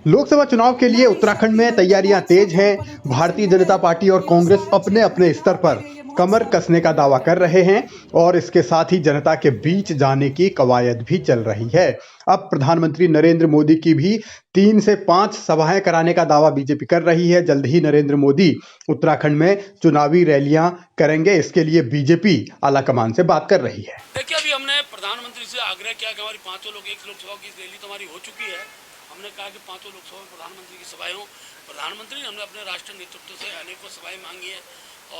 लोकसभा चुनाव के लिए उत्तराखंड में तैयारियां तेज हैं। भारतीय जनता पार्टी और कांग्रेस अपने अपने स्तर पर कमर कसने का दावा कर रहे हैं और इसके साथ ही जनता के बीच जाने की कवायद भी चल रही है। अब प्रधानमंत्री नरेंद्र मोदी की भी 3 से 5 सभाएं कराने का दावा बीजेपी कर रही है। जल्द ही नरेंद्र मोदी उत्तराखंड में चुनावी रैलियां करेंगे। इसके लिए बीजेपी आलाकमान से बात कर रही है। देखिए, अभी हमने प्रधानमंत्री से आग्रह किया कि हमारी 5 लोग एक लोकसभा की रैली तो हमारी हो चुकी है। हमने कहा कि 5 लोकसभा में प्रधानमंत्री की सभाएं हों। प्रधानमंत्री ने हमने अपने राष्ट्रीय नेतृत्व से अनेकों सभाएं मांगी है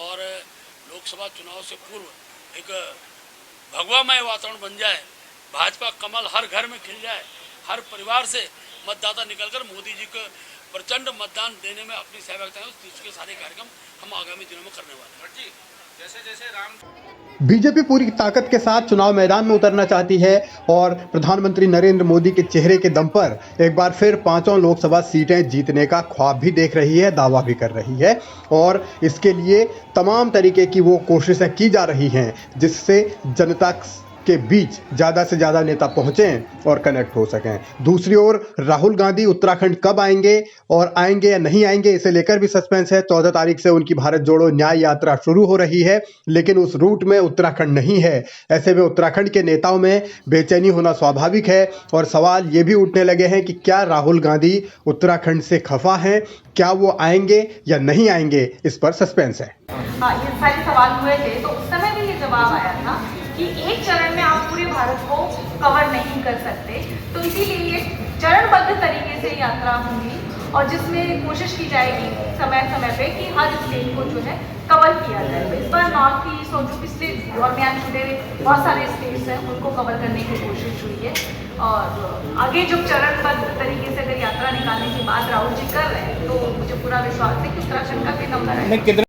और लोकसभा चुनाव से पूर्व एक भगवामय वातावरण बन जाए, भाजपा कमल हर घर में खिल जाए, हर परिवार से मतदाता निकलकर मोदी जी को प्रचंड मतदान देने में अपनी सहभागिता है, उसके सारे कार्यक्रम हम आगामी दिनों में करने वाले हैं। जैसे जैसे राम बीजेपी पूरी ताकत के साथ चुनाव मैदान में उतरना चाहती है और प्रधानमंत्री नरेंद्र मोदी के चेहरे के दम पर एक बार फिर 5 लोकसभा सीटें जीतने का ख्वाब भी देख रही है, दावा भी कर रही है और इसके लिए तमाम तरीके की वो कोशिशें की जा रही हैं जिससे जनता के बीच ज़्यादा से ज़्यादा नेता पहुँचें और कनेक्ट हो सकें। दूसरी ओर राहुल गांधी उत्तराखंड कब आएंगे और आएंगे या नहीं आएंगे, इसे लेकर भी सस्पेंस है। 14 तारीख से उनकी भारत जोड़ो न्याय यात्रा शुरू हो रही है, लेकिन उस रूट में उत्तराखंड नहीं है। ऐसे में उत्तराखंड के नेताओं में बेचैनी होना स्वाभाविक है और सवाल ये भी उठने लगे हैं कि क्या राहुल गांधी उत्तराखंड से खफा हैं, क्या वो आएंगे या नहीं आएंगे, इस पर सस्पेंस है। हाँ, ये सारे सवाल हुए थे तो उस समय भी ये जवाब आया था कि एक चरण में आप पूरे भारत को कवर नहीं कर सकते, तो इसीलिए ये चरणबद्ध तरीके से यात्रा होगी और जिसमें कोशिश की जाएगी समय समय पे कि हर स्टेट को जो है कवर किया जाए। तो इस बार नॉर्थ ईस्ट और जो पिछले दरमियान छुटे बहुत सारे स्टेट्स हैं उनको कवर करने की कोशिश हुई है और आगे जो चरणबद्ध तरीके से अगर यात्रा निकालने की बात राहुल जी कर रहे हैं तो मुझे पूरा विश्वास है कि उत्तराखंड का भी नंबर है।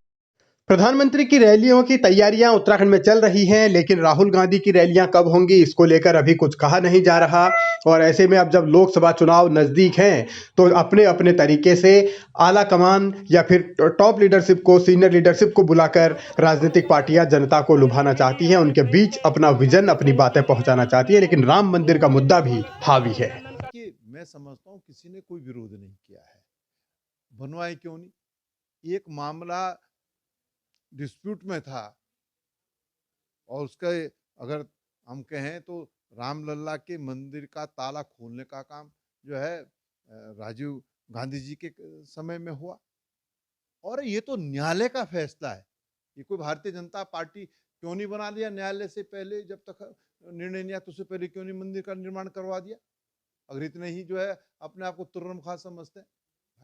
प्रधानमंत्री की रैलियों की तैयारियां उत्तराखंड में चल रही हैं, लेकिन राहुल गांधी की रैलियां कब होंगी इसको लेकर अभी कुछ कहा नहीं जा रहा और ऐसे में अब जब लोकसभा चुनाव नज़दीक हैं तो अपने अपने तरीके से आला कमान या फिर टॉप लीडरशिप को, सीनियर लीडरशिप को बुलाकर राजनीतिक पार्टियां जनता को लुभाना चाहती हैं, उनके बीच अपना विजन, अपनी बातें पहुंचाना चाहती है। लेकिन राम मंदिर का मुद्दा भी हावी है। मैं समझता हूँ किसी ने कोई विरोध नहीं किया है, बनवाए क्यों नहीं। एक मामला डिस्प्यूट में था और उसका अगर हम कहें तो रामलला के मंदिर का ताला खोलने का काम जो है राजीव गांधी जी के समय में हुआ और ये तो न्यायालय का फैसला है। ये कोई भारतीय जनता पार्टी क्यों नहीं बना लिया न्यायालय से पहले, जब तक निर्णय नहीं आया तो उससे पहले क्यों नहीं मंदिर का निर्माण करवा दिया, अगर इतने ही जो है अपने आप को तुर्रम खा समझते हैं।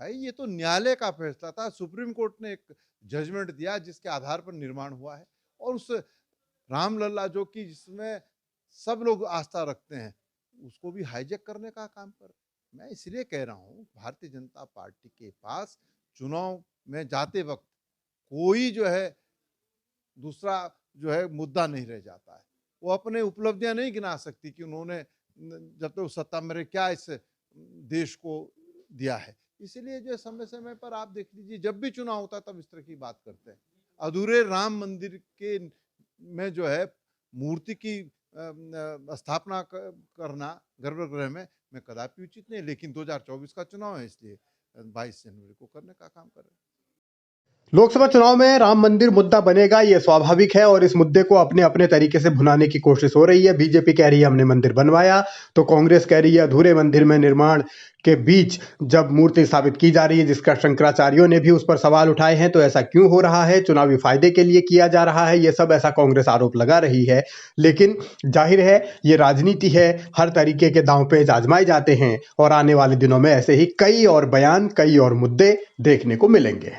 भाई ये तो न्यायालय का फैसला था, सुप्रीम कोर्ट ने एक जजमेंट दिया जिसके आधार पर निर्माण हुआ है और उस रामलला जो कि जिसमें सब लोग आस्था रखते हैं उसको भी हाईजैक करने का काम कर। मैं इसलिए कह रहा हूँ भारतीय जनता पार्टी के पास चुनाव में जाते वक्त कोई जो है दूसरा जो है मुद्दा नहीं रह जाता है। वो अपने उपलब्धियां नहीं गिना सकती कि उन्होंने जब तक सत्ता में रहे क्या इस देश को दिया है। इसीलिए जो समय समय पर आप देख लीजिए जब भी चुनाव होता है तब इस तरह की बात करते हैं। अधूरे राम मंदिर के में जो है मूर्ति की स्थापना करना गर्भगृह में मैं कदापि उचित नहीं, लेकिन 2024 का चुनाव है इसलिए 22 जनवरी को करने का काम कर रहे हैं। लोकसभा चुनाव में राम मंदिर मुद्दा बनेगा, ये स्वाभाविक है और इस मुद्दे को अपने अपने तरीके से भुनाने की कोशिश हो रही है। बीजेपी कह रही है हमने मंदिर बनवाया, तो कांग्रेस कह रही है अधूरे मंदिर में निर्माण के बीच जब मूर्ति स्थापित की जा रही है, जिसका शंकराचार्यों ने भी उस पर सवाल उठाए हैं, तो ऐसा क्यों हो रहा है, चुनावी फायदे के लिए किया जा रहा है, ये सब ऐसा कांग्रेस आरोप लगा रही है। लेकिन जाहिर है ये राजनीति है, हर तरीके के दांव पेच आजमाए जाते हैं और आने वाले दिनों में ऐसे ही कई और बयान, कई और मुद्दे देखने को मिलेंगे।